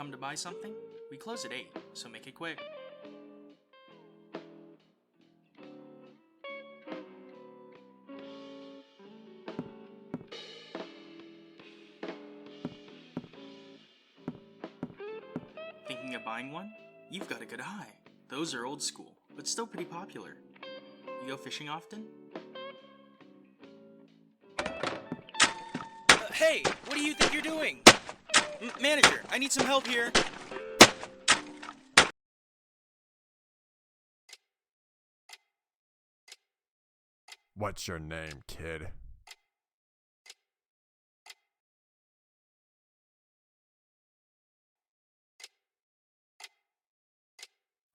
come to buy something? We close at 8, so make it quick. Thinking of buying one? You've got a good eye. Those are old school, but still pretty popular. You go fishing often? Hey, what do you think you're doing? Manager, I need some help here. What's your name, kid?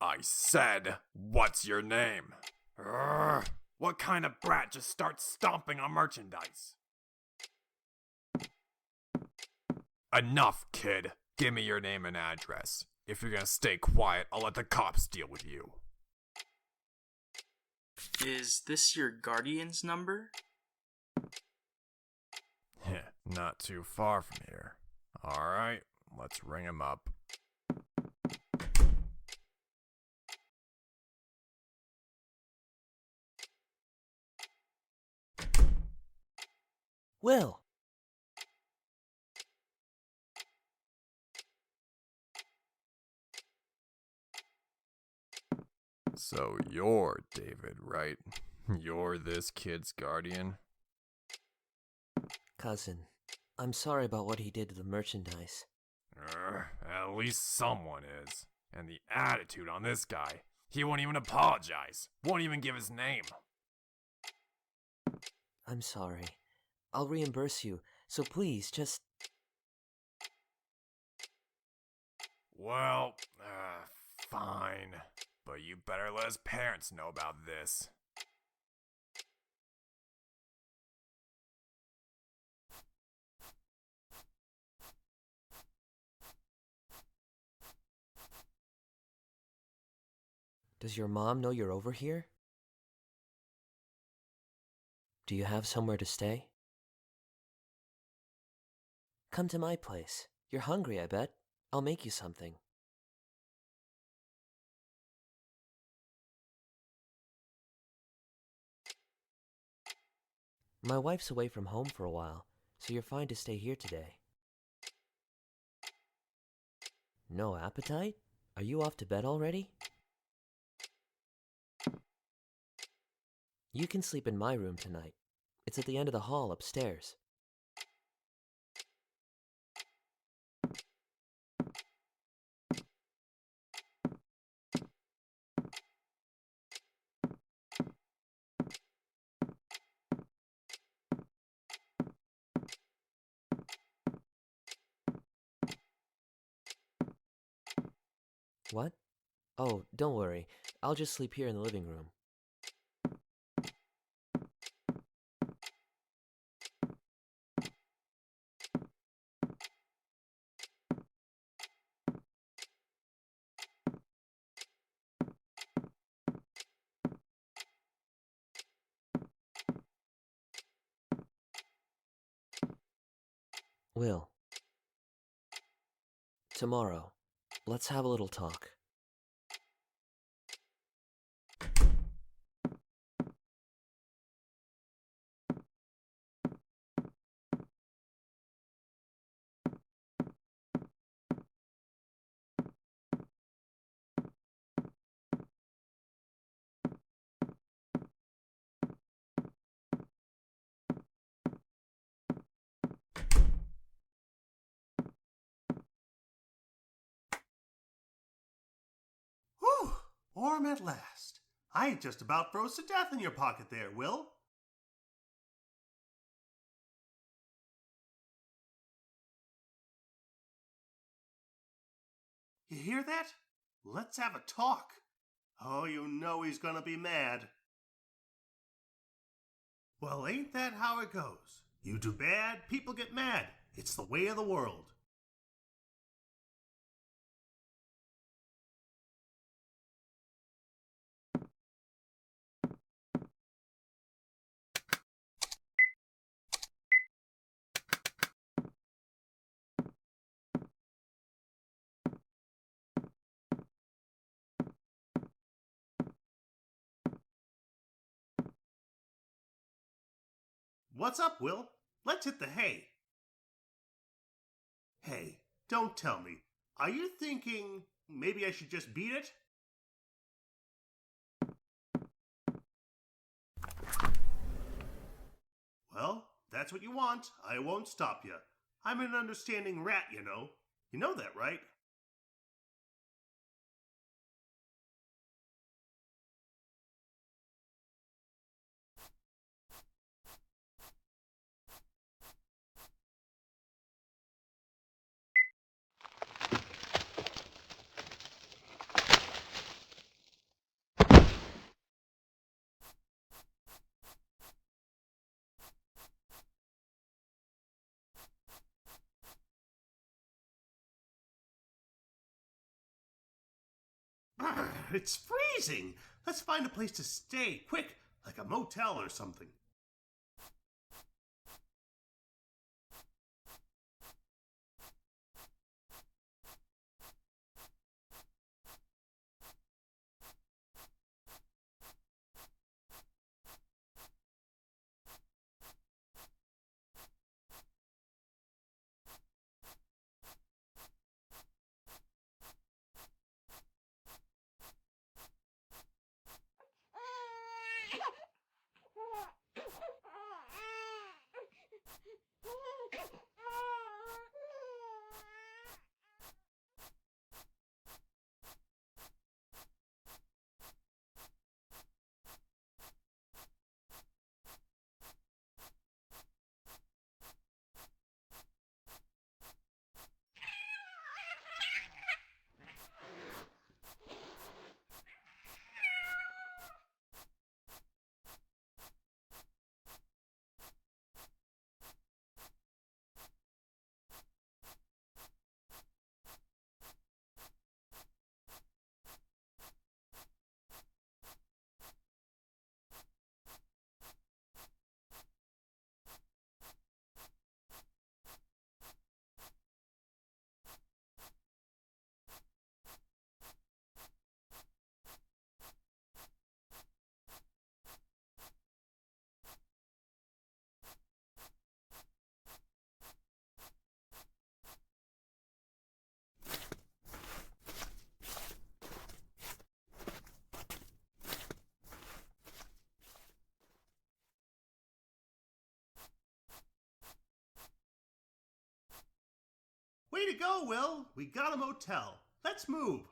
I said, what's your name? Urgh, what kind of brat just starts stomping on merchandise? Enough, kid. Give me your name and address. If you're gonna stay quiet, I'll let the cops deal with you. Is this your guardian's number? Not too far from here. Alright, let's ring him up. Will! So you're David, right? You're this kid's guardian? Cousin, I'm sorry about what he did to the merchandise. At least someone is. And the attitude on this guy. He won't even apologize. Won't even give his name. I'm sorry. I'll reimburse you, so please, just... Well, fine. But you better let his parents know about this. Does your mom know you're over here? Do you have somewhere to stay? Come to my place. You're hungry, I bet. I'll make you something. My wife's away from home for a while, so you're fine to stay here today. No appetite? Are you off to bed already? You can sleep in my room tonight. It's at the end of the hall upstairs. What? Oh, don't worry. I'll just sleep here in the living room. Will. Tomorrow, let's have a little talk. Whew! Warm at last. I just about froze to death in your pocket there, Will. You hear that? Let's have a talk. Oh, you know he's gonna be mad. Well, ain't that how it goes? You do bad, people get mad. It's the way of the world. What's up, Will? Let's hit the hay. Hey, don't tell me. Are you thinking maybe I should just beat it? Well, that's what you want. I won't stop you. I'm an understanding rat, you know. You know that, right? It's freezing. Let's find a place to stay, quick, like a motel or something. Way to go, Will. We got a motel. Let's move.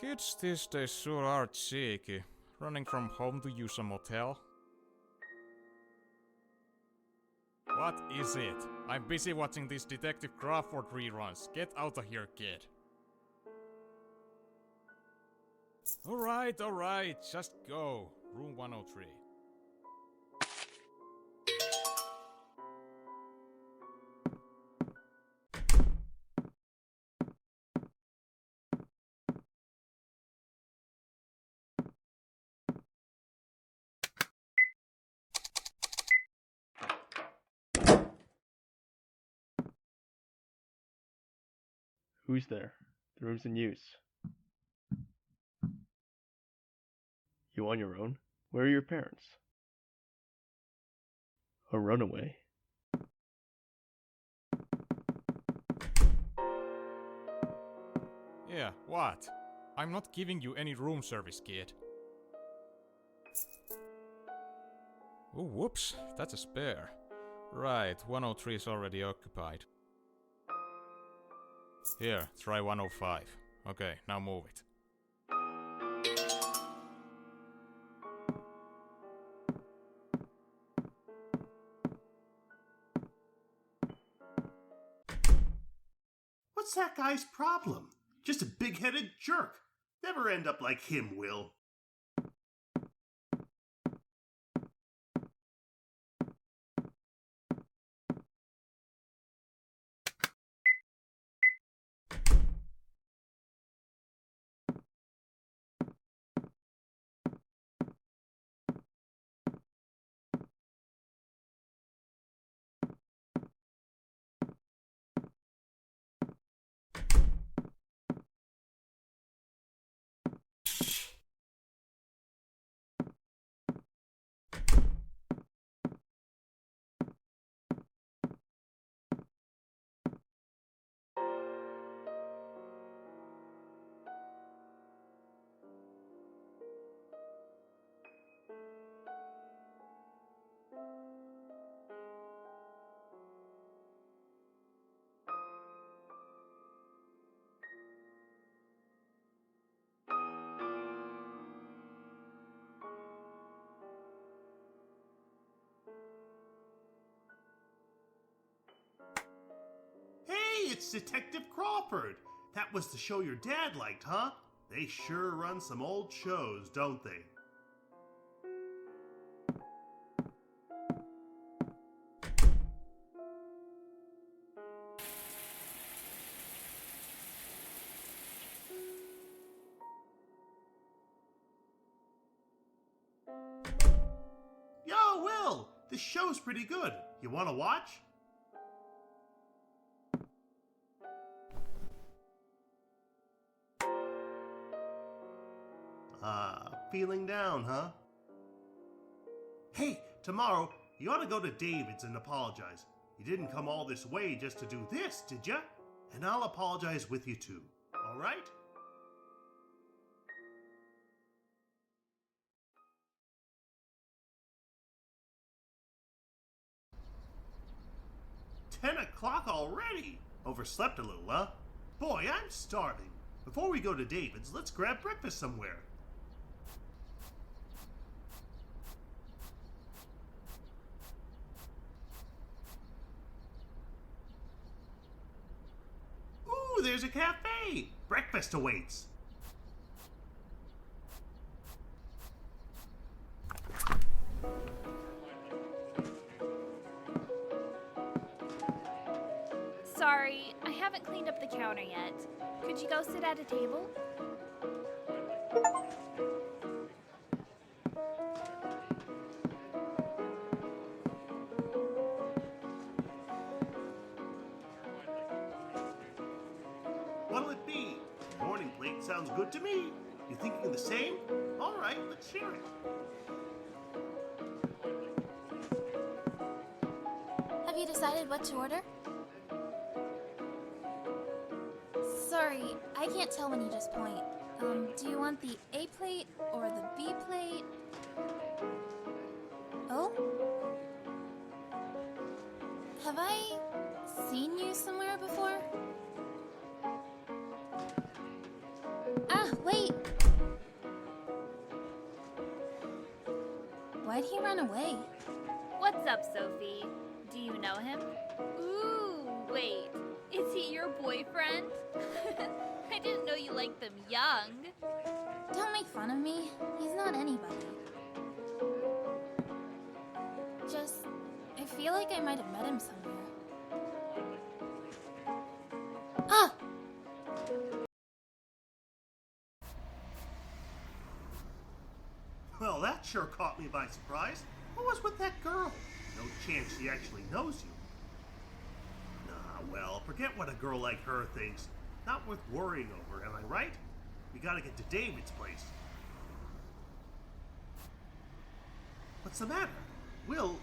Kids these days sure are cheeky, running from home to use a motel. What is it? I'm busy watching these Detective Crawford reruns. Get out of here, kid. Alright, just go. Room 103. Who's there? The room's in use. You on your own? Where are your parents? A runaway? Yeah, what? I'm not giving you any room service, kid. Oh, whoops, that's a spare. Right, 103 is already occupied. Here, try 105. Okay, now move it. What's that guy's problem? Just a big-headed jerk. Never end up like him, Will. it's Detective Crawford. That was the show your dad liked, huh? They sure run some old shows, don't they? Yo, Will! This show's pretty good. You want to watch? Feeling down, huh? Hey, tomorrow, you ought to go to David's and apologize. You didn't come all this way just to do this, did ya? And I'll apologize with you too, alright? $10 already? Overslept a little, huh? Boy, I'm starving. Before we go to David's, let's grab breakfast somewhere. Ooh, there's a cafe! Breakfast awaits. Sorry, I haven't cleaned up the counter yet. Could you go sit at a table? What'll it be? Morning plate sounds good to me. You thinking the same? Alright, let's share it. Have you decided what to order? Sorry, I can't tell when you just point. Do you want the A plate or the B plate? Oh? Have I seen you somewhere before? Ah, wait! Why'd he run away? What's up, Sophie? Do you know him? Ooh, wait. Is he your boyfriend? I didn't know you liked them young. Don't make fun of me. He's not anybody. Just, I feel like I might have met him somewhere. Ah! Well, that sure caught me by surprise. What was with that girl? No chance she actually knows you. Nah, well, forget what a girl like her thinks. Not worth worrying over, am I right? We gotta get to David's place. What's the matter? Will,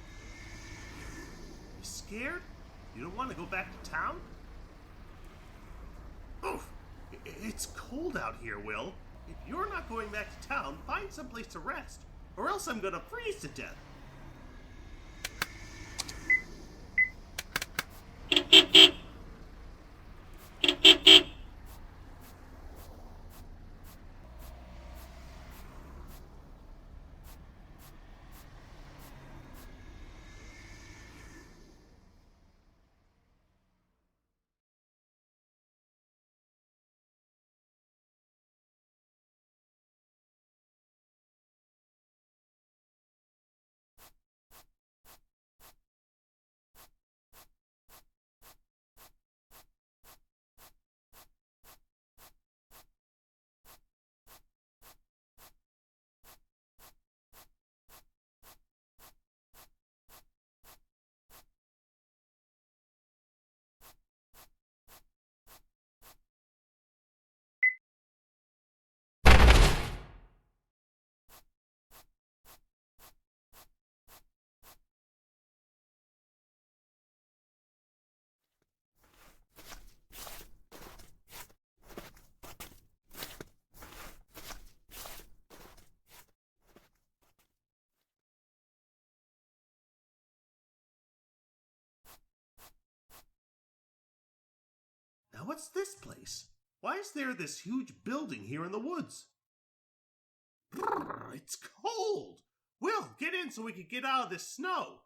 you scared? You don't want to go back to town? Oof! It's cold out here, Will. If you're not going back to town, find someplace to rest, or else I'm gonna freeze to death. Now what's this place? Why is there this huge building here in the woods? Brrr, it's cold! Will, get in so we can get out of this snow!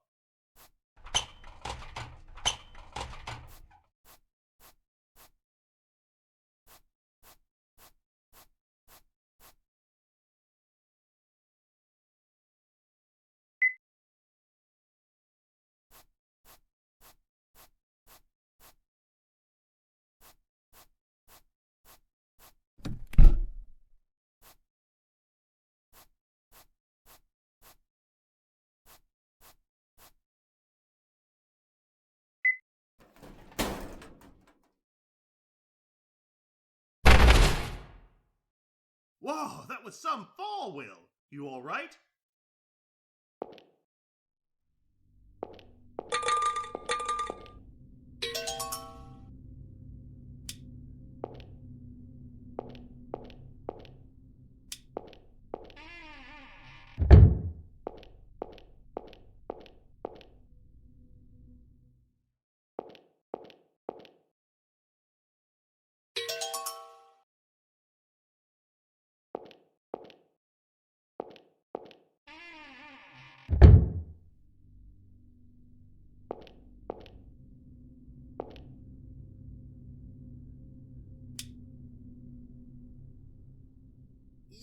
Whoa, that was some fall, Will. You alright?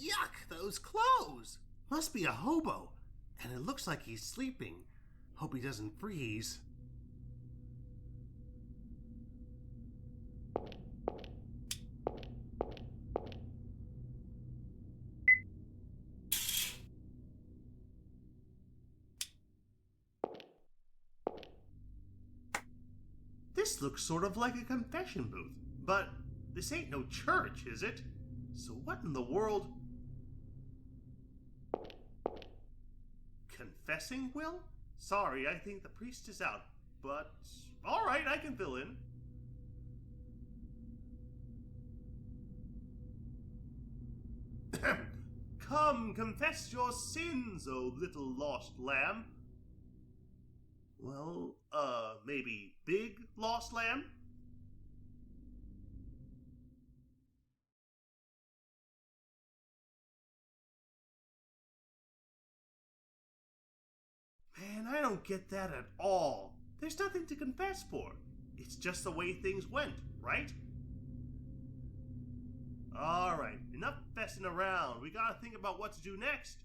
Yuck, those clothes! Must be a hobo. And it looks like he's sleeping. Hope he doesn't freeze. This looks sort of like a confession booth, but this ain't no church, is it? So what in the world? Confessing, Will? Sorry, I think the priest is out, but alright, I can fill in. Come, confess your sins, O little lost lamb. Well, maybe big lost lamb? Man, I don't get that at all. There's nothing to confess for. It's just the way things went, right? Alright, enough fessing around. We gotta think about what to do next.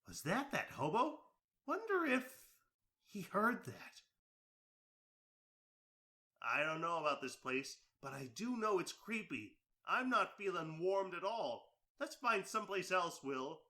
Was that hobo? Wonder if he heard that. I don't know about this place, but I do know it's creepy. I'm not feeling warmed at all. Let's find someplace else, Will.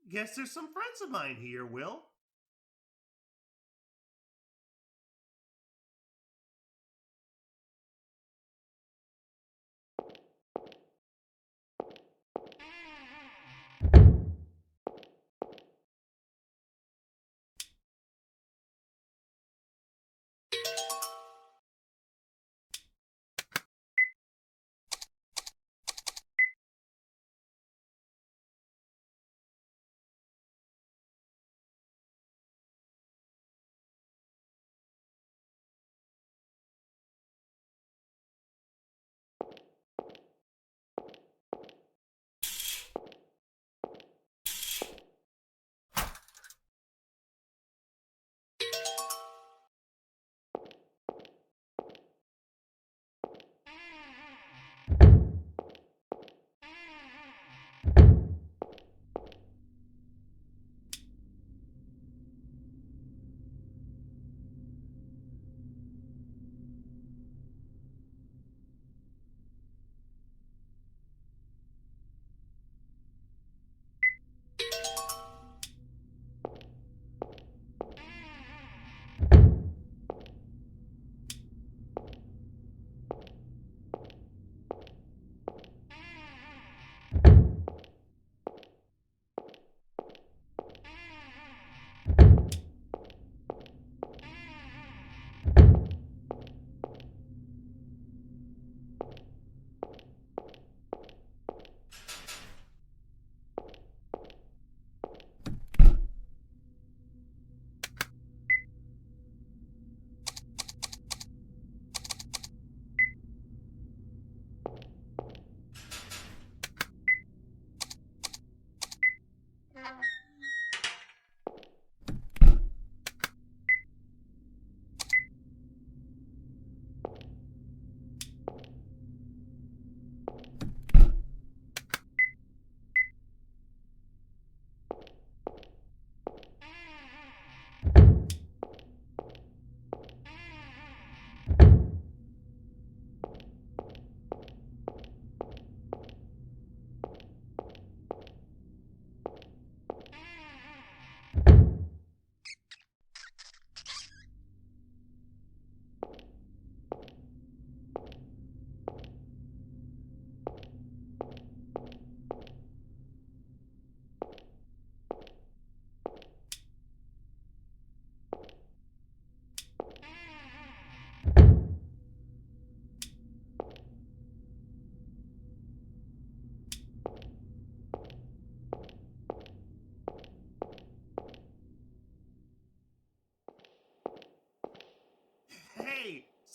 Guess there's some friends of mine here, Will.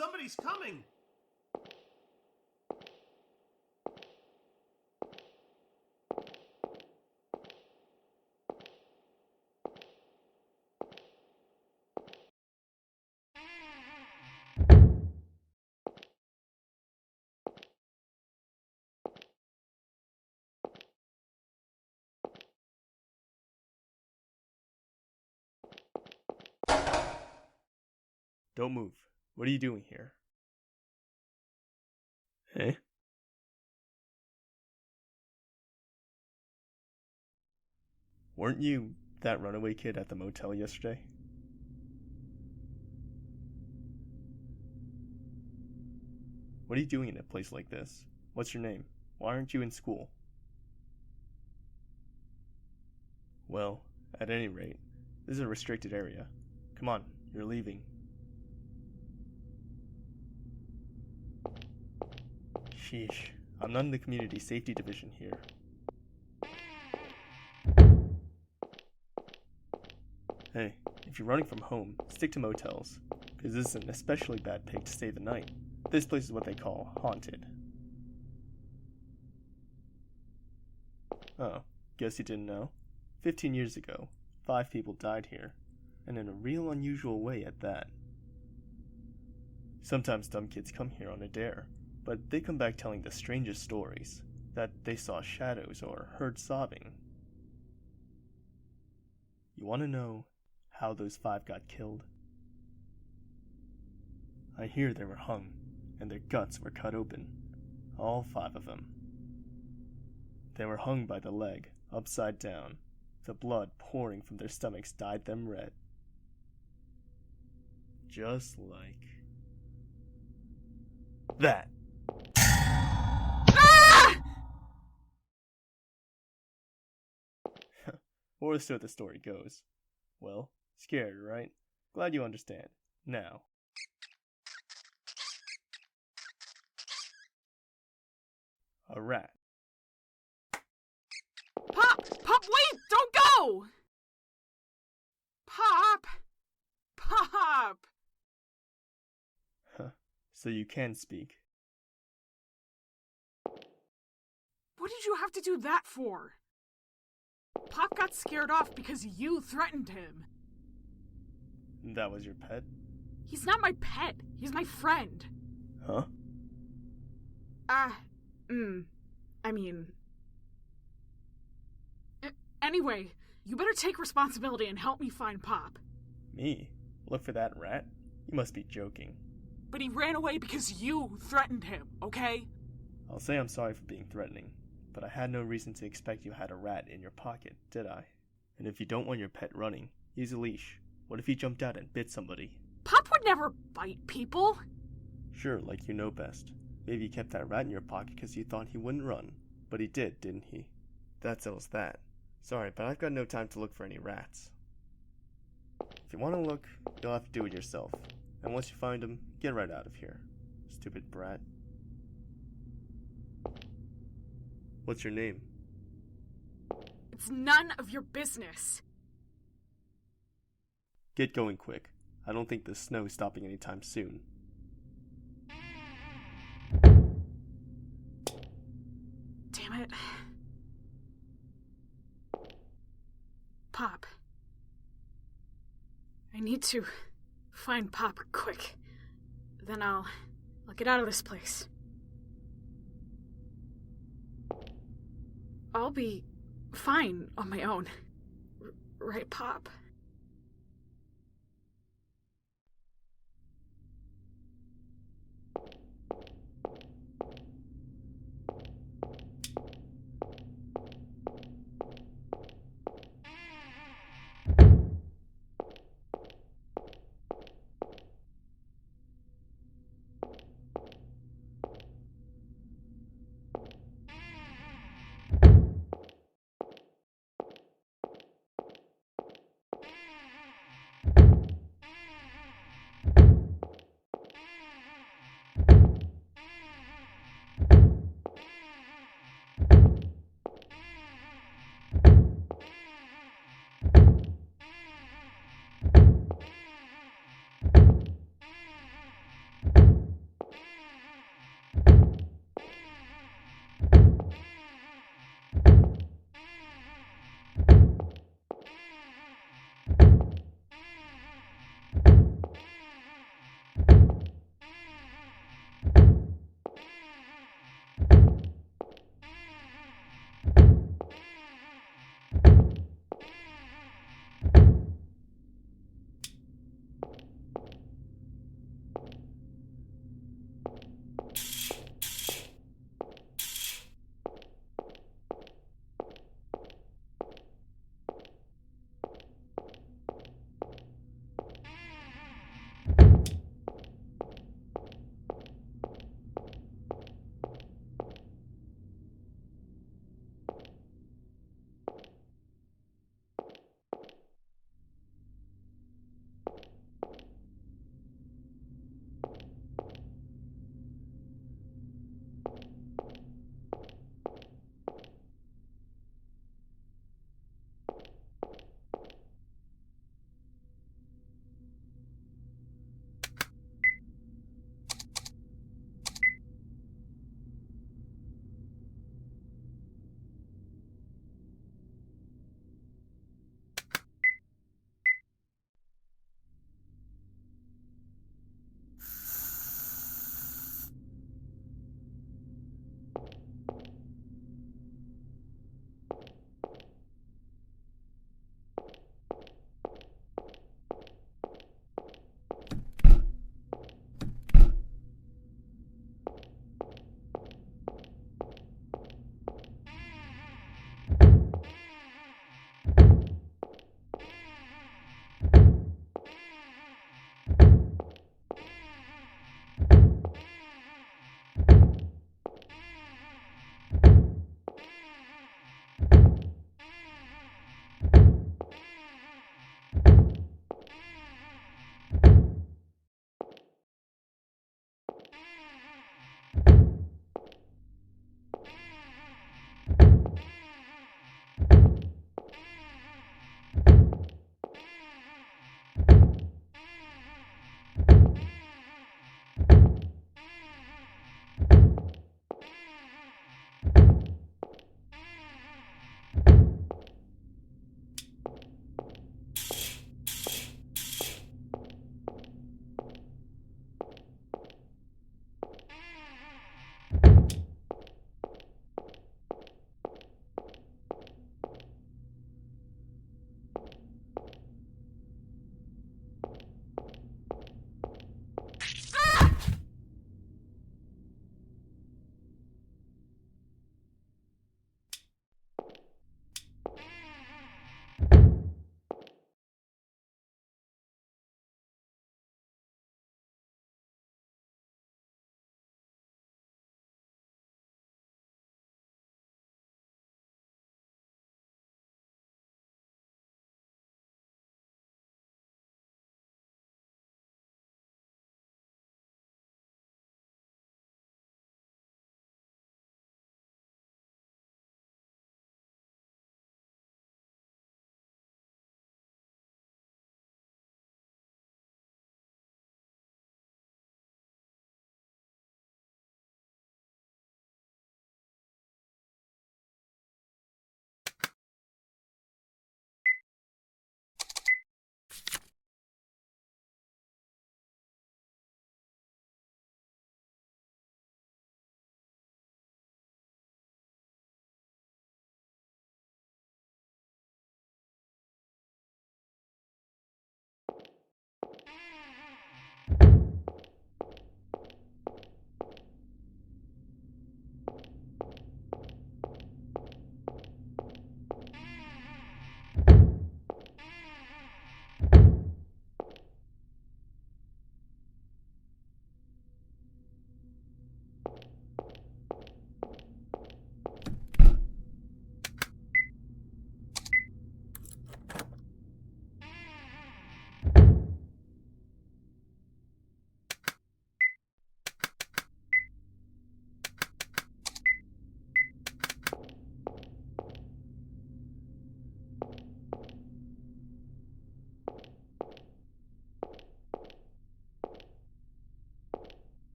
Somebody's coming! Don't move. What are you doing here? Hey? Weren't you that runaway kid at the motel yesterday? What are you doing in a place like this? What's your name? Why aren't you in school? Well, at any rate, this is a restricted area. Come on, you're leaving. Sheesh, I'm not in the community safety division here. Hey, if you're running from home, stick to motels, because this is an especially bad pick to stay the night. This place is what they call haunted. Oh, guess you didn't know? 15 years ago, 5 people died here, and in a real unusual way at that. Sometimes dumb kids come here on a dare, but they come back telling the strangest stories, that they saw shadows or heard sobbing. You want to know how those 5 got killed? I hear they were hung, and their guts were cut open. All 5 of them. They were hung by the leg, upside down. The blood pouring from their stomachs dyed them red. Just like that. Or so the story goes. Well, scared, right? Glad you understand. Now. A rat. Pop! Pop, wait! Don't go! Pop! Pop! Huh. So you can speak. What did you have to do that for? Pop got scared off because you threatened him. That was your pet? He's not my pet. He's my friend. Huh? I mean... Anyway, you better take responsibility and help me find Pop. Me? Look for that rat? You must be joking. But he ran away because you threatened him, okay? I'll say I'm sorry for being threatening, but I had no reason to expect you had a rat in your pocket, did I? And if you don't want your pet running, use a leash. What if he jumped out and bit somebody? Pop would never bite people. Sure, like you know best. Maybe you kept that rat in your pocket because you thought he wouldn't run. But he did, didn't he? That settles that. Sorry, but I've got no time to look for any rats. If you want to look, you'll have to do it yourself. And once you find them, get right out of here. Stupid brat. What's your name? It's none of your business. Get going quick. I don't think the snow is stopping anytime soon. Damn it. Pop. I need to find Pop quick. Then I'll get out of this place. I'll be fine on my own. Right, Pop?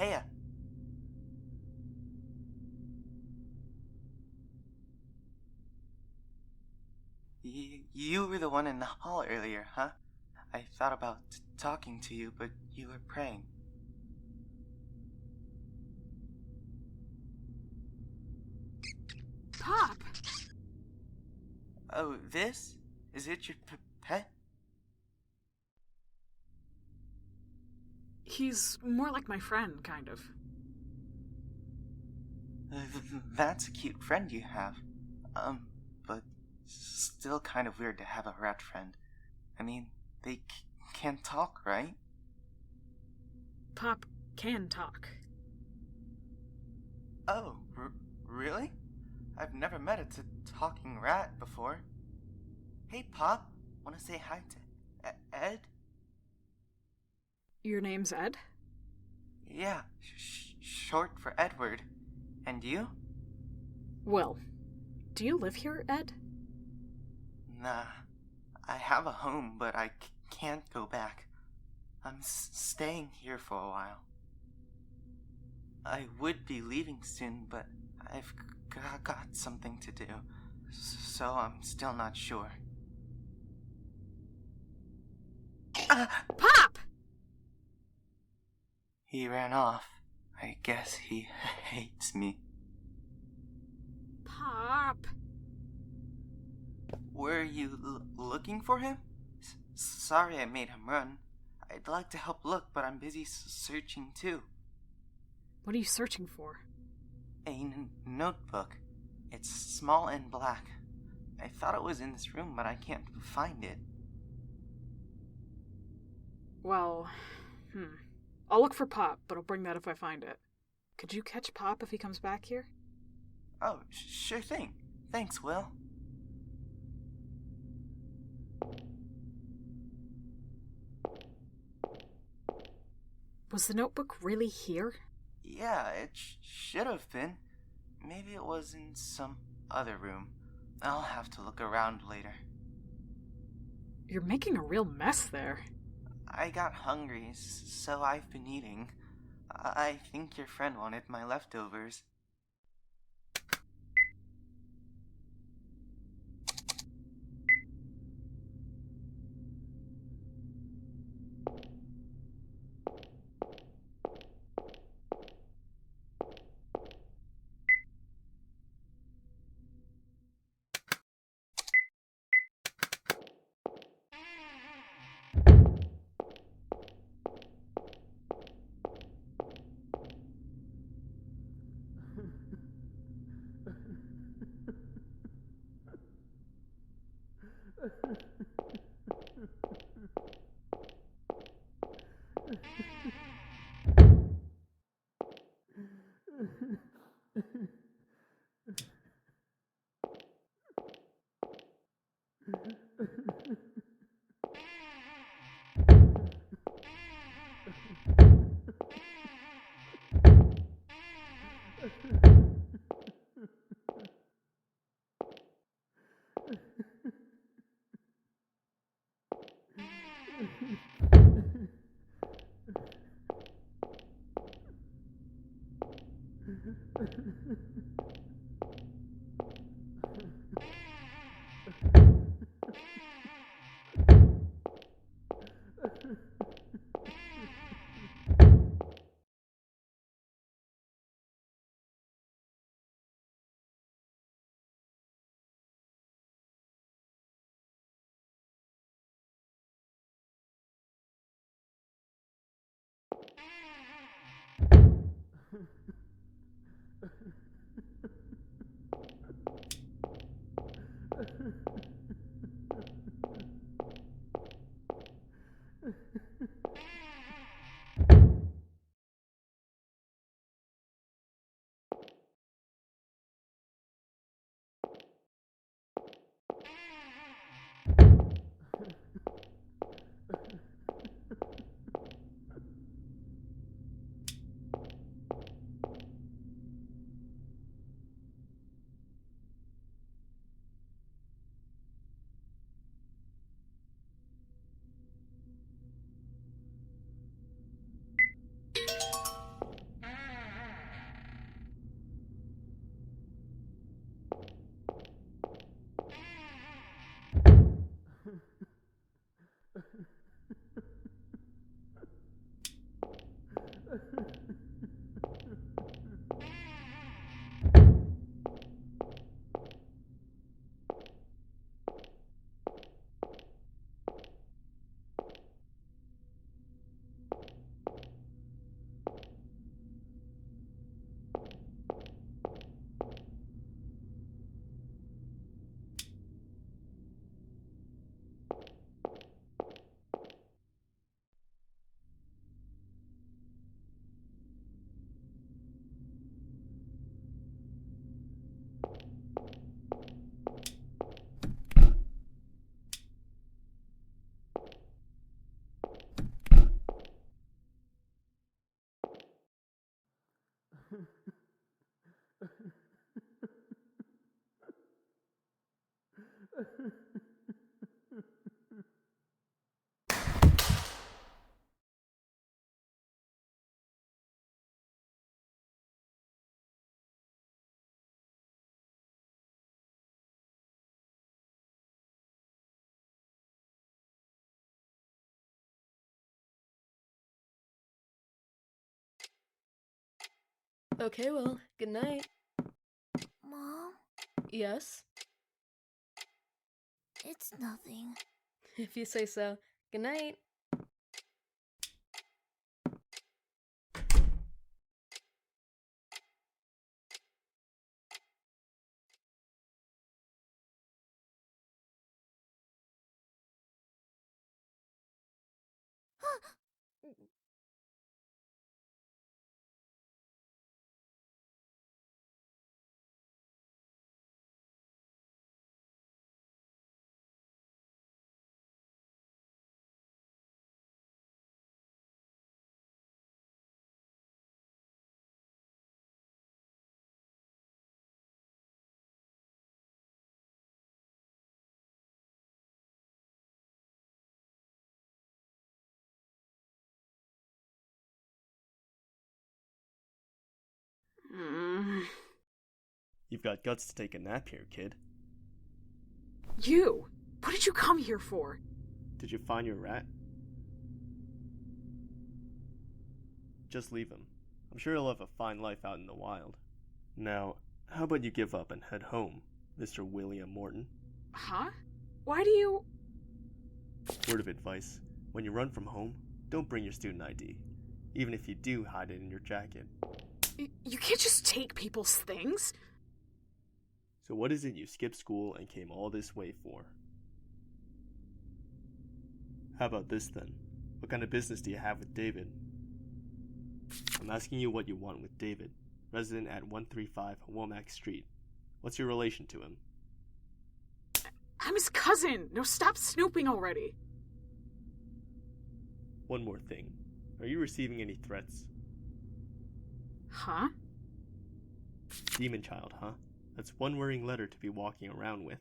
Hey, you were the one in the hall earlier, huh? I thought about talking to you, but you were praying. Pop! Oh, this? Is it your pet? He's more like my friend, kind of. That's a cute friend you have. But still kind of weird to have a rat friend. I mean, they can't talk, right? Pop can talk. Oh, really? I've never met a talking rat before. Hey, Pop, wanna say hi to Ed? Your name's Ed? Yeah, short for Edward. And you? Well, do you live here, Ed? Nah, I have a home, but I can't go back. I'm staying here for a while. I would be leaving soon, but I've got something to do, so I'm still not sure. Pop! He ran off. I guess he hates me. Pop! Were you looking for him? Sorry I made him run. I'd like to help look, but I'm busy searching too. What are you searching for? A notebook. It's small and black. I thought it was in this room, but I can't find it. Well, I'll look for Pop, but I'll bring that if I find it. Could you catch Pop if he comes back here? Oh, sure thing. Thanks, Will. Was the notebook really here? Yeah, it should have been. Maybe it was in some other room. I'll have to look around later. You're making a real mess there. I got hungry, so I've been eating. I think your friend wanted my leftovers. Okay, well, good night. Mom? Yes? It's nothing. If you say so. Good night. You've got guts to take a nap here, kid. You! What did you come here for? Did you find your rat? Just leave him. I'm sure he'll have a fine life out in the wild. Now, how about you give up and head home, Mr. William Morton? Huh? Why do you... Word of advice, when you run from home, don't bring your student ID. Even if you do, hide it in your jacket. You can't just take people's things. So what is it you skipped school and came all this way for? How about this then? What kind of business do you have with David? I'm asking you what you want with David, resident at 135 Womack Street. What's your relation to him? I'm his cousin. No, stop snooping already. One more thing. Are you receiving any threats? Huh? Demon child, huh? That's one worrying letter to be walking around with.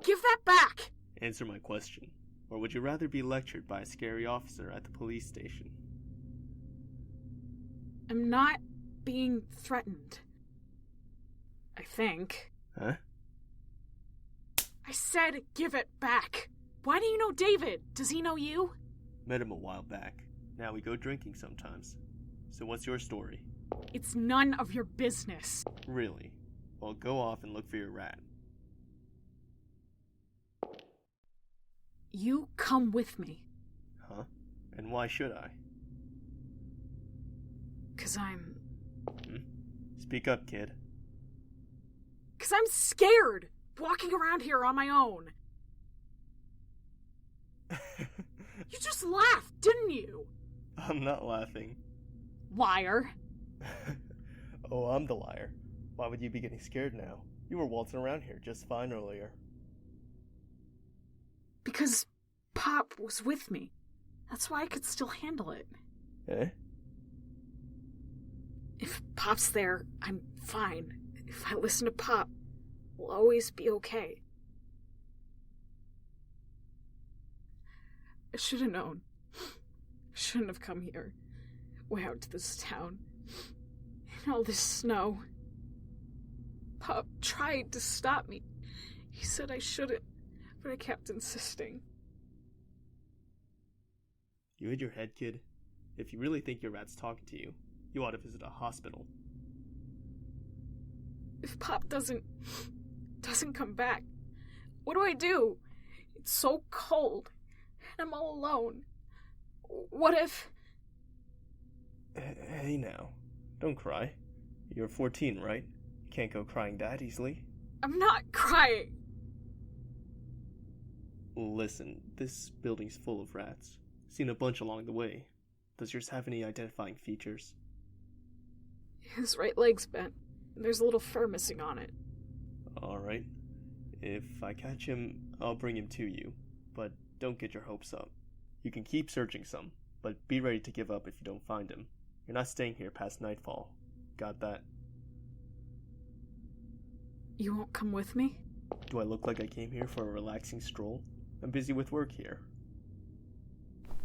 Give that back! Answer my question. Or would you rather be lectured by a scary officer at the police station? I'm not being threatened. I think. Huh? I said give it back. Why do you know David? Does he know you? Met him a while back. Now we go drinking sometimes. So what's your story? It's none of your business. Really? Well, go off and look for your rat. You come with me. Huh? And why should I? 'Cause I'm... Speak up, kid. 'Cause I'm scared, walking around here on my own. You just laughed, didn't you? I'm not laughing. Liar. Oh, I'm the liar. Why would you be getting scared now? You were waltzing around here just fine earlier. Because Pop was with me. That's why I could still handle it. Eh? If Pop's there, I'm fine. If I listen to Pop, we'll always be okay. I should have known. Shouldn't have come here. Way out to this town. In all this snow. Pop tried to stop me. He said I shouldn't, but I kept insisting. You hit your head, kid? If you really think your rat's talking to you, you ought to visit a hospital. If Pop doesn't come back, what do I do? It's so cold, and I'm all alone. What if... Hey now, don't cry. You're 14, right? You can't go crying that easily. I'm not crying. Listen, this building's full of rats. Seen a bunch along the way. Does yours have any identifying features? His right leg's bent, and there's a little fur missing on it. Alright. If I catch him, I'll bring him to you. But don't get your hopes up. You can keep searching some, but be ready to give up if you don't find him. You're not staying here past nightfall. Got that? You won't come with me? Do I look like I came here for a relaxing stroll? I'm busy with work here.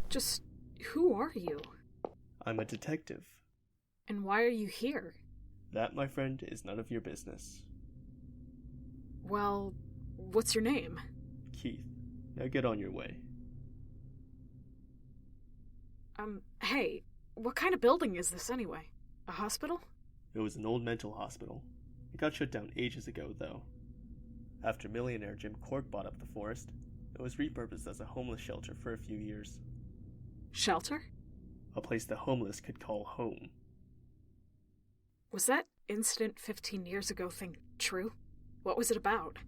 Just who are you? I'm a detective. And why are you here? That, my friend, is none of your business. Well, what's your name? Keith, now get on your way. Hey, what kind of building is this anyway? A hospital? It was an old mental hospital. It got shut down ages ago, though. After millionaire Jim Cork bought up the forest, it was repurposed as a homeless shelter for a few years. Shelter? A place the homeless could call home. Was that incident 15 years ago thing true? What was it about?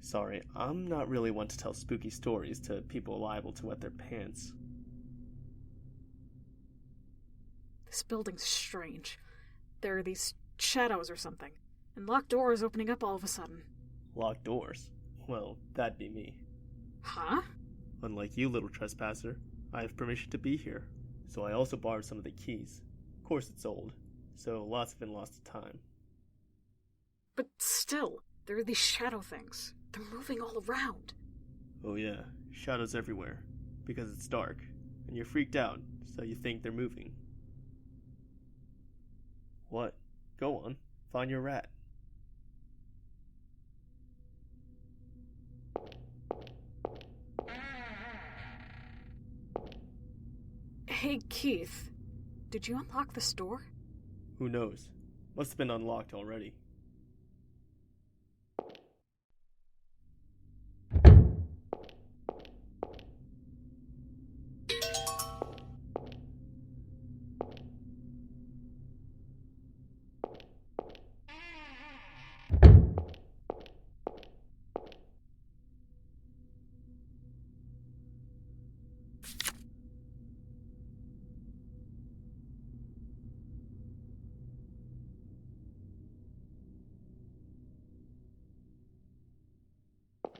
Sorry, I'm not really one to tell spooky stories to people liable to wet their pants. This building's strange. There are these shadows or something, and locked doors opening up all of a sudden. Locked doors? Well, that'd be me. Huh? Unlike you, little trespasser, I have permission to be here, so I also borrowed some of the keys. Of course it's old, so lots have been lost to time. But still, there are these shadow things. They're moving all around. Oh yeah, shadows everywhere, because it's dark, and you're freaked out, so you think they're moving. What? Go on, find your rat. Hey, Keith, did you unlock this door? Who knows? Must have been unlocked already.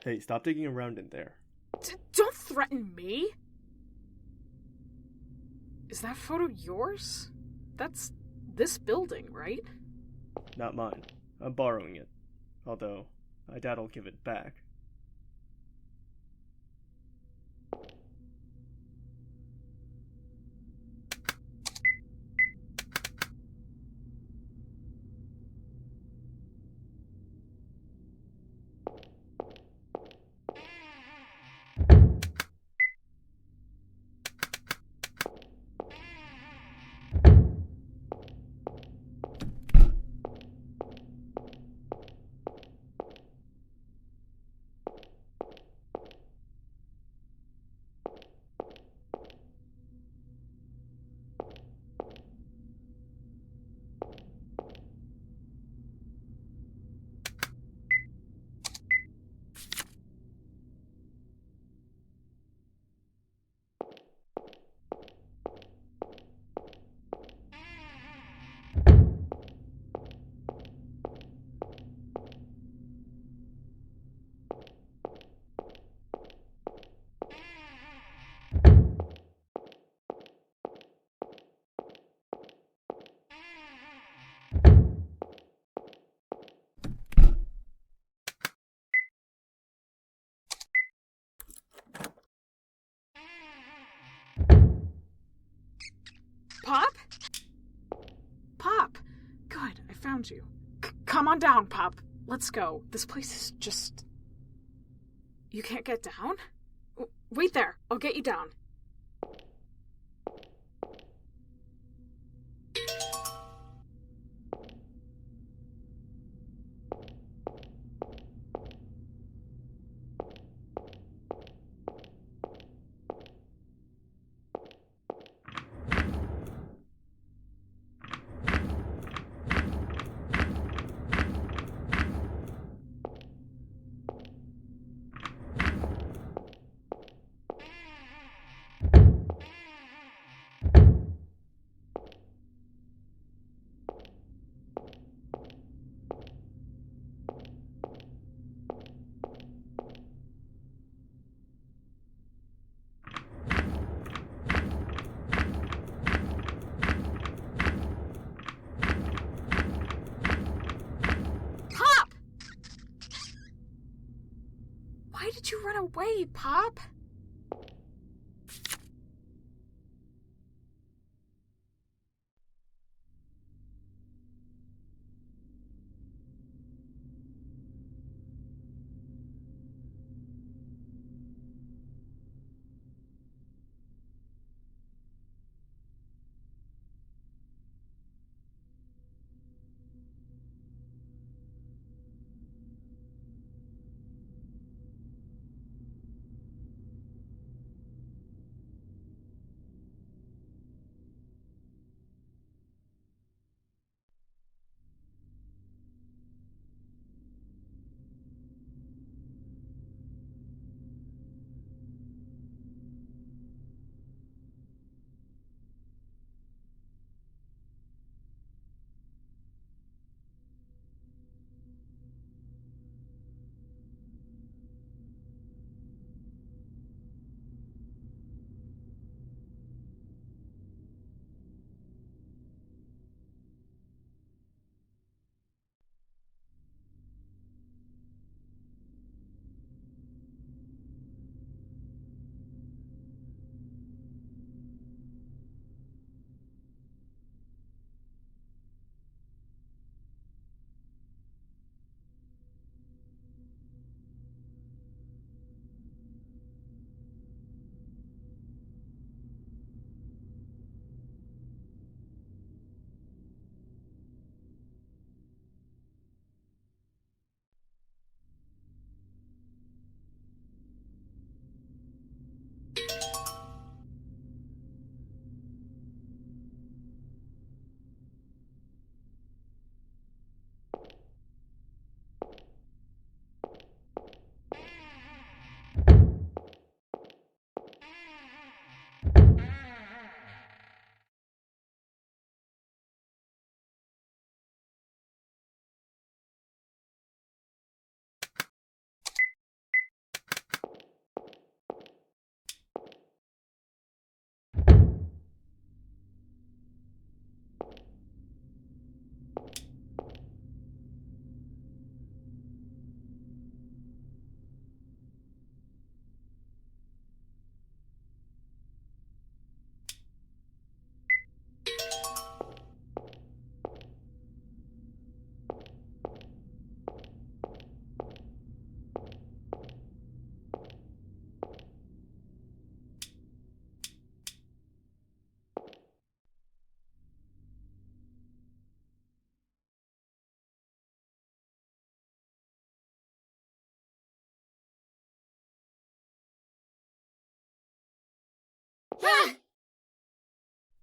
Hey, stop digging around in there. Don't threaten me! Is that photo yours? That's this building, right? Not mine. I'm borrowing it. Although, I doubt I'll give it back. Pop? Pop! Good, I found you. Come on down, Pop. Let's go. This place is just... You can't get down? Wait there. I'll get you down. Hey, Pop.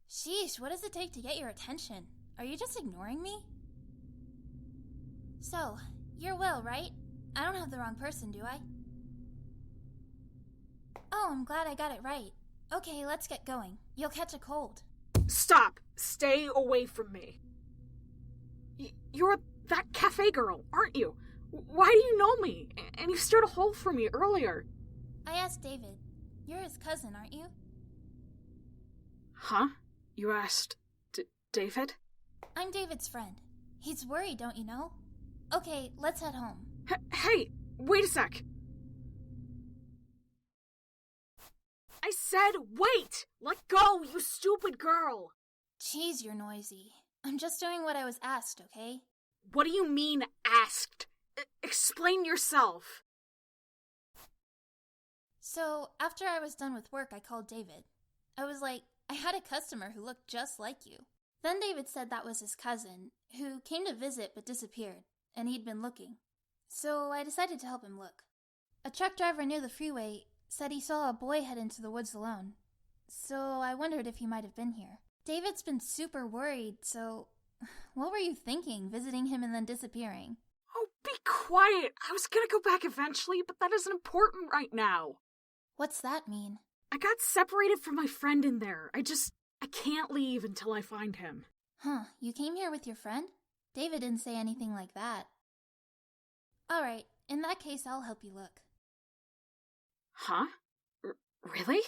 Sheesh, what does it take to get your attention? Are you just ignoring me? So, you're Will, right? I don't have the wrong person, do I? Oh, I'm glad I got it right. Okay, let's get going. You'll catch a cold. Stop! Stay away from me. You're that cafe girl, aren't you? Why do you know me? And you stirred a hole for me earlier. I asked David. You're his cousin, aren't you? Huh? You asked David? I'm David's friend. He's worried, don't you know? Okay, let's head home. Hey, wait a sec. I said wait! Let go, you stupid girl! Jeez, you're noisy. I'm just doing what I was asked, okay? What do you mean, asked? Explain yourself. So, after I was done with work, I called David. I was like, I had a customer who looked just like you. Then David said that was his cousin, who came to visit but disappeared, and he'd been looking. So I decided to help him look. A truck driver near the freeway said he saw a boy head into the woods alone. So I wondered if he might have been here. David's been super worried, so what were you thinking, visiting him and then disappearing? Oh, be quiet. I was gonna go back eventually, but that isn't important right now. What's that mean? I got separated from my friend in there. I can't leave until I find him. Huh, you came here with your friend? David didn't say anything like that. Alright, in that case, I'll help you look. Huh? Really?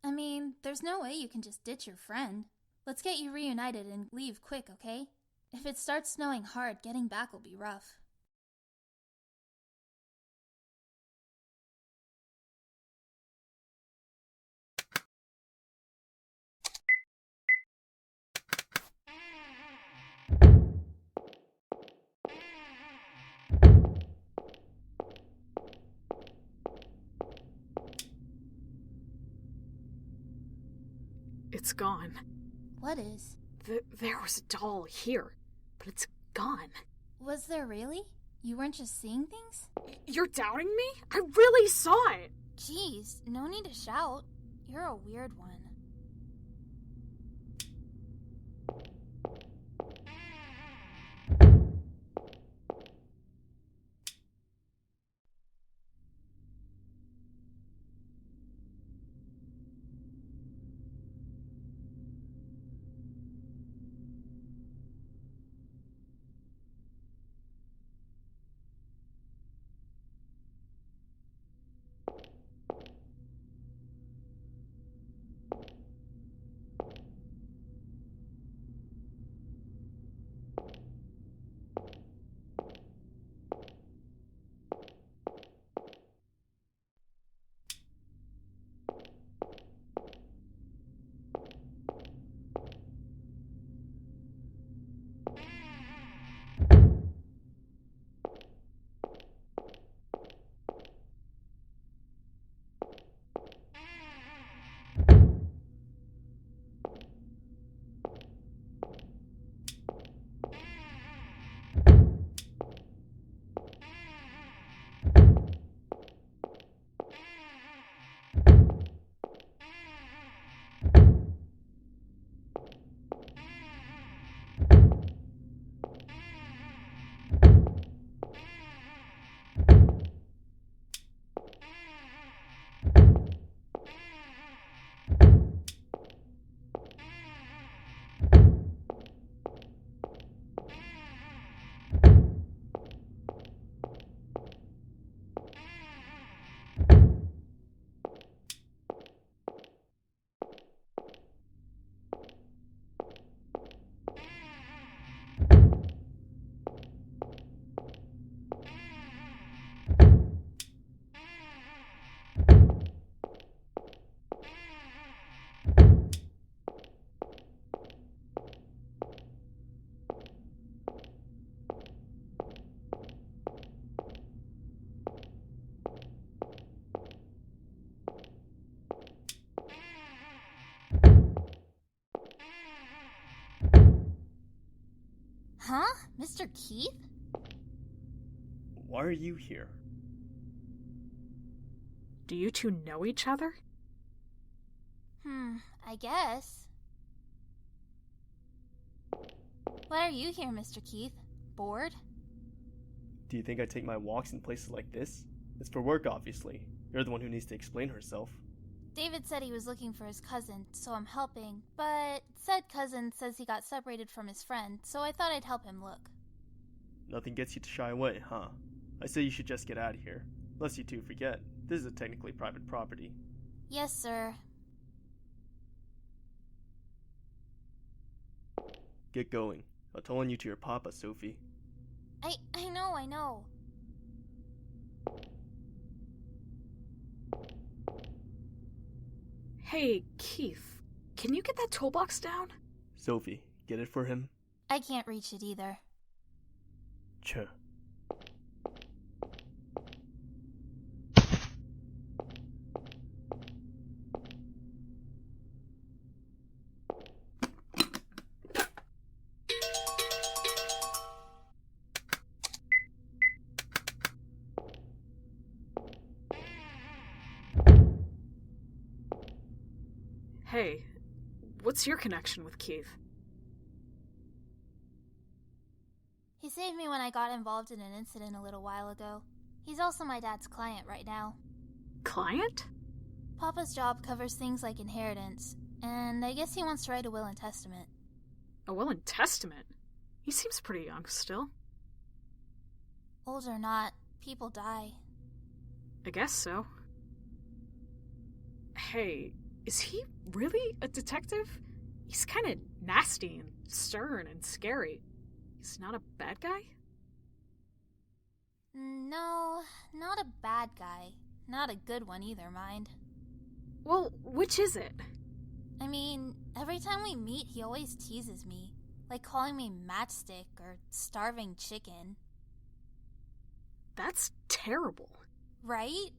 I mean, there's no way you can just ditch your friend. Let's get you reunited and leave quick, okay? If it starts snowing hard, getting back will be rough. It's gone. What is? There was a doll here, but it's gone. Was there really? You weren't just seeing things? You're doubting me? I really saw it! Jeez, no need to shout. You're a weird one. Huh? Mr. Keith? Why are you here? Do you two know each other? I guess. Why are you here, Mr. Keith? Bored? Do you think I take my walks in places like this? It's for work, obviously. You're the one who needs to explain herself. David said he was looking for his cousin, so I'm helping, but said cousin says he got separated from his friend, so I thought I'd help him look. Nothing gets you to shy away, huh? I say you should just get out of here. Lest you two forget, this is technically private property. Yes, sir. Get going. I'll tell on you to your papa, Sophie. I know. Hey, Keith, can you get that toolbox down? Sophie, get it for him? I can't reach it either. Ch. Hey, what's your connection with Keith? He saved me when I got involved in an incident a little while ago. He's also my dad's client right now. Client? Papa's job covers things like inheritance, and I guess he wants to write a will and testament. A will and testament? He seems pretty young still. Old or not, people die. I guess so. Hey, is he really a detective? He's kind of nasty and stern and scary. He's not a bad guy? No, not a bad guy. Not a good one either, mind. Well, which is it? I mean, every time we meet, he always teases me. Like calling me matchstick or starving chicken. That's terrible. Right?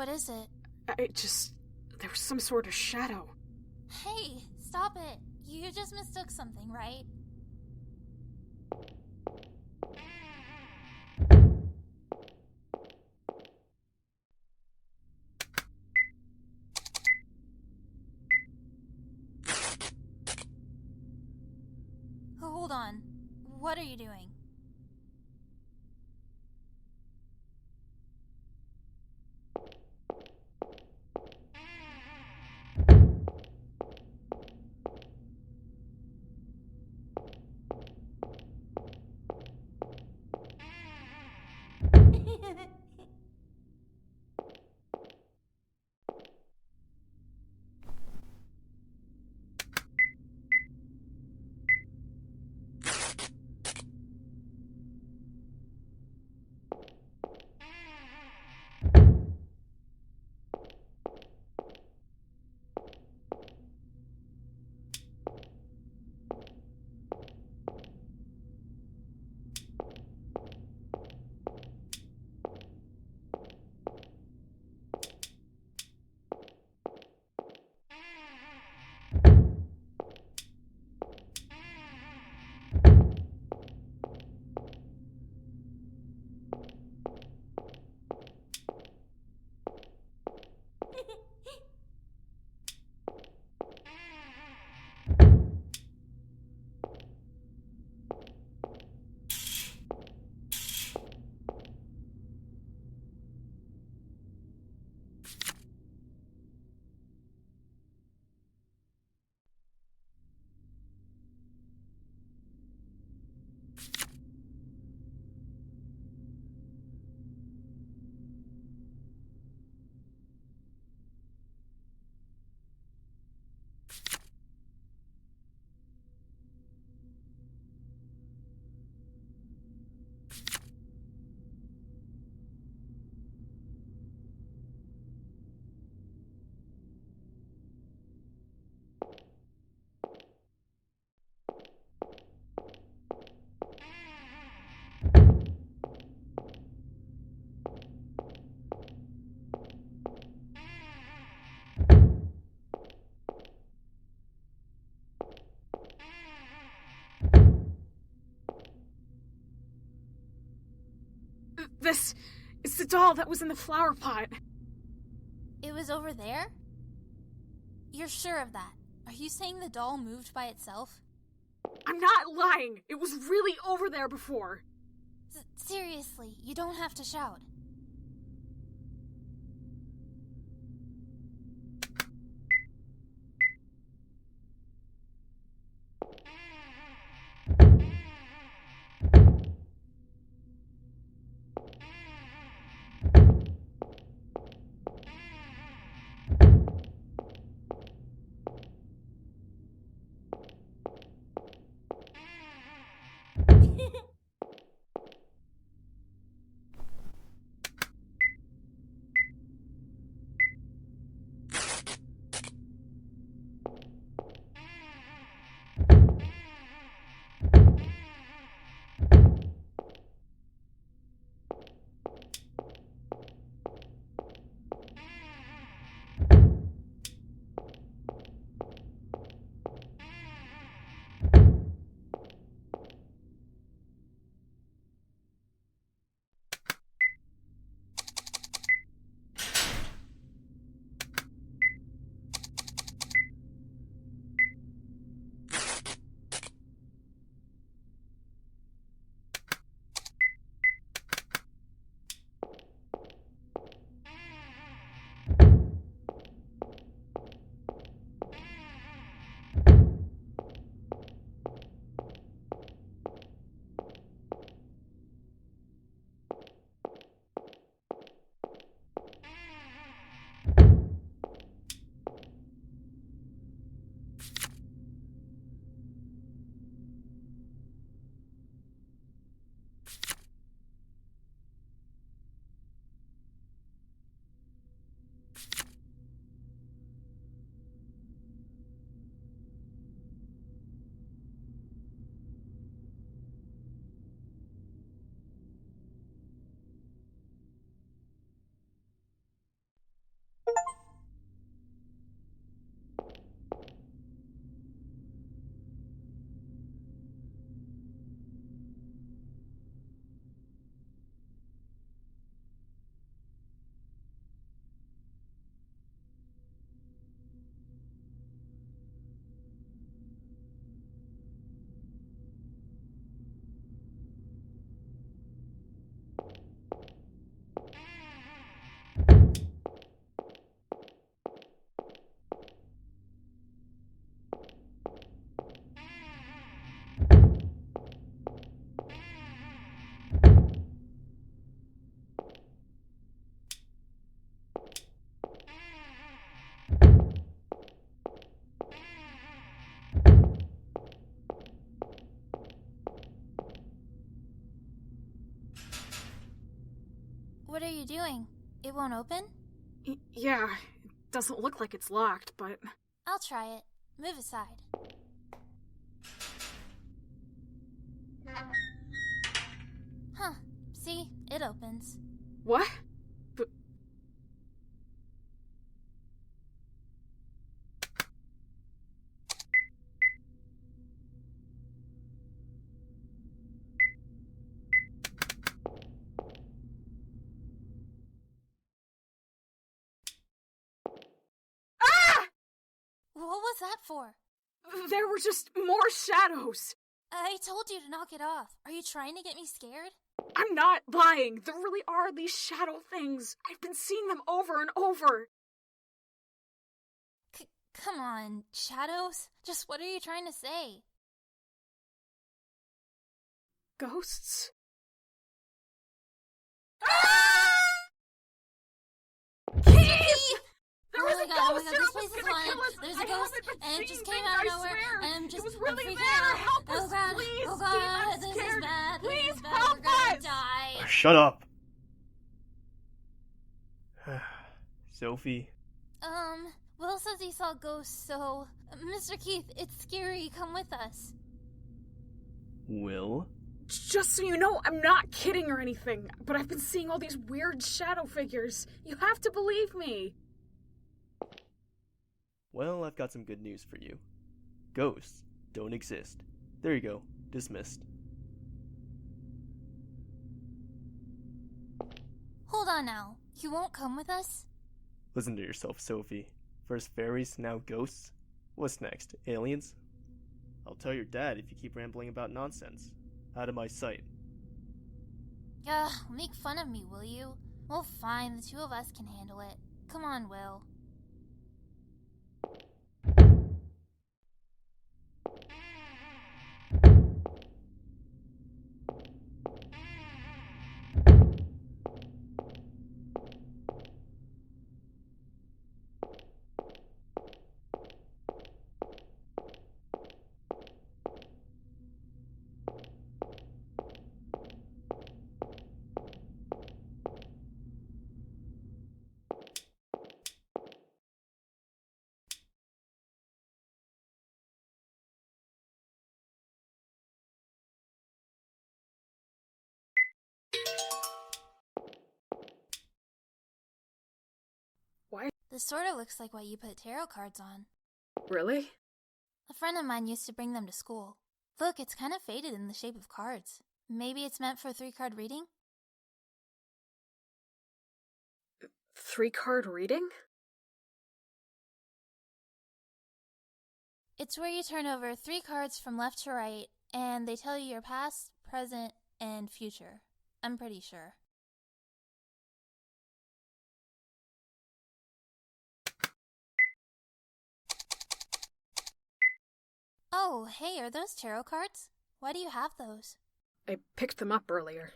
What is it? There was some sort of shadow. Hey, stop it. You just mistook something, right? Hold on. What are you doing? It's the doll that was in the flower pot. It was over there? You're sure of that? Are you saying the doll moved by itself? I'm not lying. It was really over there before. Seriously, you don't have to shout. What are you doing? It won't open? Yeah, it doesn't look like it's locked, but... I'll try it. Move aside. Huh. See? It opens. What? But... What was that for? There were just more shadows! I told you to knock it off. Are you trying to get me scared? I'm not lying! There really are these shadow things! I've been seeing them over and over! Come on, shadows? Just what are you trying to say? Ghosts? There was a ghost! Oh my god, this place is haunted! There's a ghost, and it just came out of nowhere, and I'm just freaking out! Oh god, oh god, this is bad, this is bad, we're gonna die! Shut up! Sophie? Will says he saw ghosts, so... Mr. Keith, it's scary, come with us. Will? Just so you know, I'm not kidding or anything, but I've been seeing all these weird shadow figures. You have to believe me. Well, I've got some good news for you. Ghosts don't exist. There you go. Dismissed. Hold on now. You won't come with us? Listen to yourself, Sophie. First fairies, now ghosts. What's next? Aliens? I'll tell your dad if you keep rambling about nonsense. Out of my sight. Make fun of me, will you? Well, fine, the two of us can handle it. Come on, Will. Why? This sort of looks like what you put tarot cards on. Really? A friend of mine used to bring them to school. Look, it's kind of faded in the shape of cards. Maybe it's meant for a 3-card reading? 3-card reading? It's where you turn over 3 cards from left to right, and they tell you your past, present, and future. I'm pretty sure. Oh, hey, are those tarot cards? Why do you have those? I picked them up earlier.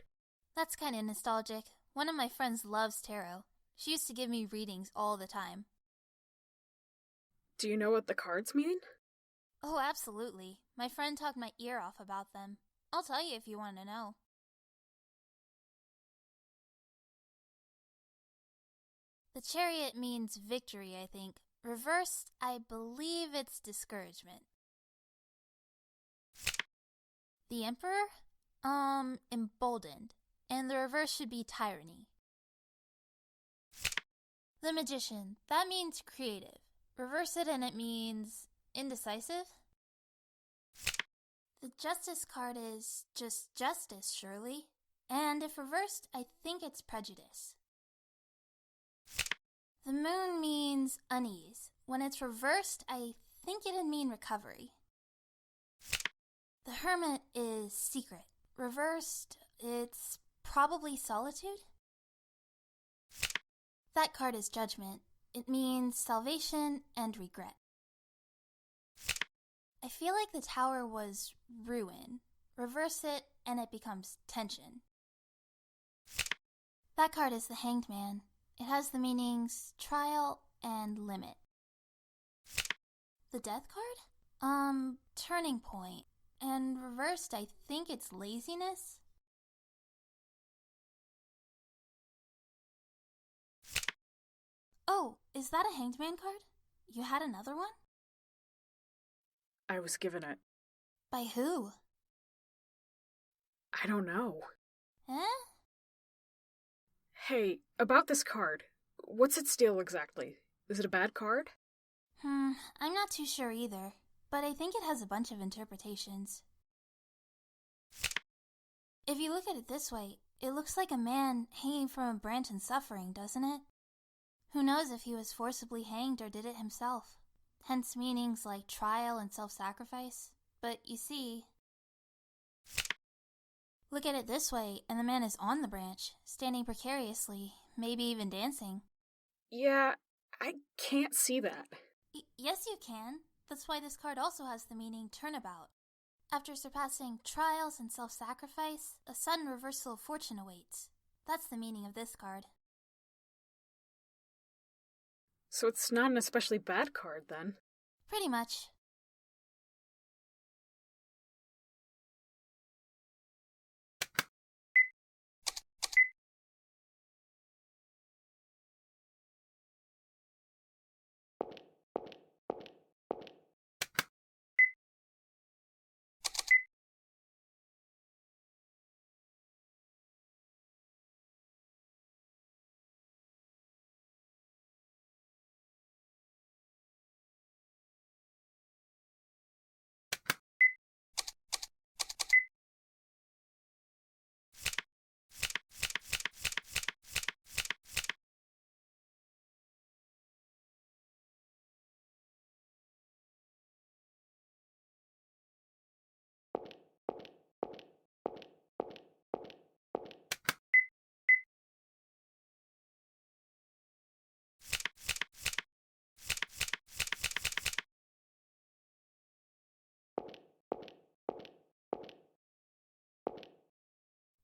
That's kind of nostalgic. One of my friends loves tarot. She used to give me readings all the time. Do you know what the cards mean? Oh, absolutely. My friend talked my ear off about them. I'll tell you if you want to know. The chariot means victory, I think. Reversed, I believe it's discouragement. The Emperor? Emboldened. And the reverse should be tyranny. The Magician. That means creative. Reverse it and it means indecisive. The Justice card is just justice, surely. And if reversed, I think it's prejudice. The Moon means unease. When it's reversed, I think it'd mean recovery. The Hermit is secret. Reversed, it's probably solitude. That card is judgment. It means salvation and regret. I feel like the Tower was ruin. Reverse it and it becomes tension. That card is the Hanged Man. It has the meanings trial and limit. The Death card? Turning point. And reversed, I think it's laziness? Oh, is that a hanged man card? You had another one? I was given it. By who? I don't know. Eh? Hey, about this card. What's its deal exactly? Is it a bad card? I'm not too sure either, but I think it has a bunch of interpretations. If you look at it this way, it looks like a man hanging from a branch and suffering, doesn't it? Who knows if he was forcibly hanged or did it himself? Hence meanings like trial and self-sacrifice. But you see, look at it this way, and the man is on the branch, standing precariously, maybe even dancing. Yeah, I can't see that. Yes, you can. That's why this card also has the meaning turnabout. After surpassing trials and self-sacrifice, a sudden reversal of fortune awaits. That's the meaning of this card. So it's not an especially bad card, then? Pretty much.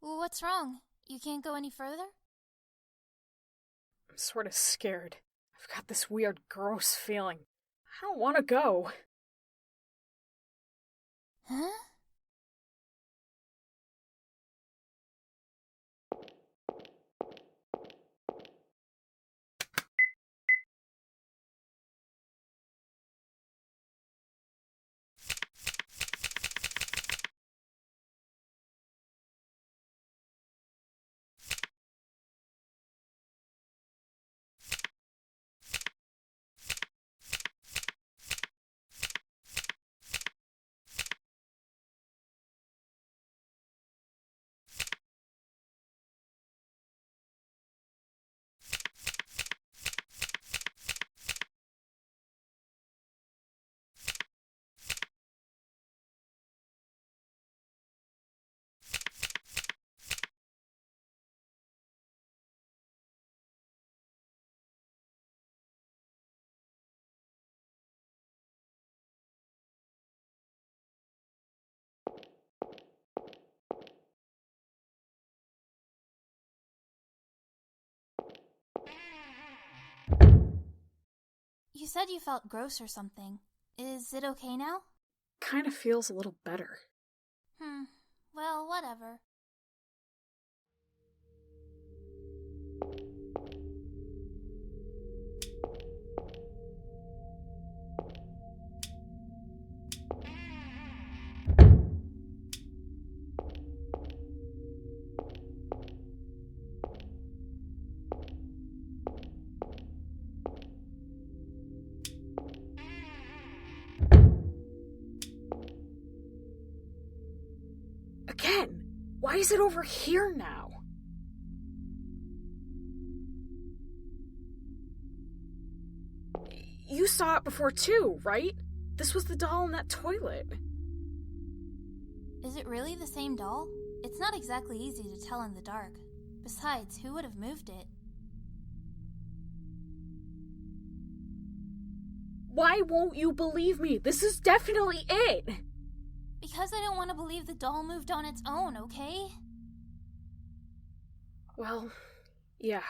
What's wrong? You can't go any further? I'm sort of scared. I've got this weird, gross feeling. I don't want to go. Huh? You said you felt gross or something. Is it okay now? Kind of feels a little better. Well, whatever. Again! Why is it over here now? You saw it before too, right? This was the doll in that toilet. Is it really the same doll? It's not exactly easy to tell in the dark. Besides, who would have moved it? Why won't you believe me? This is definitely it! Because I don't want to believe the doll moved on its own, okay? Well, yeah.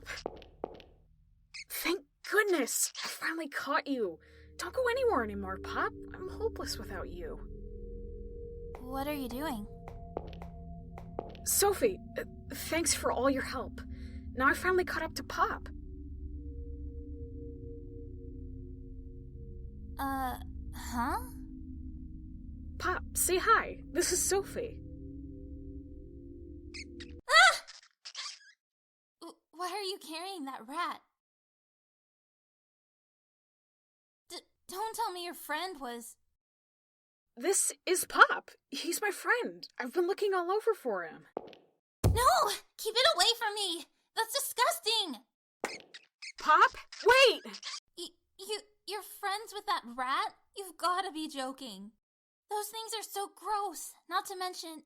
Pop! Thank goodness! I finally caught you. Don't go anywhere anymore, Pop. I'm hopeless without you. What are you doing? Sophie, thanks for all your help. Now I finally caught up to Pop. Huh? Pop, say hi. This is Sophie. Ah! Why are you carrying that rat? Don't tell me your friend was... This is Pop. He's my friend. I've been looking all over for him. No! Keep it away from me! That's disgusting! Pop, wait! You're friends with that rat? You've gotta be joking. Those things are so gross. Not to mention,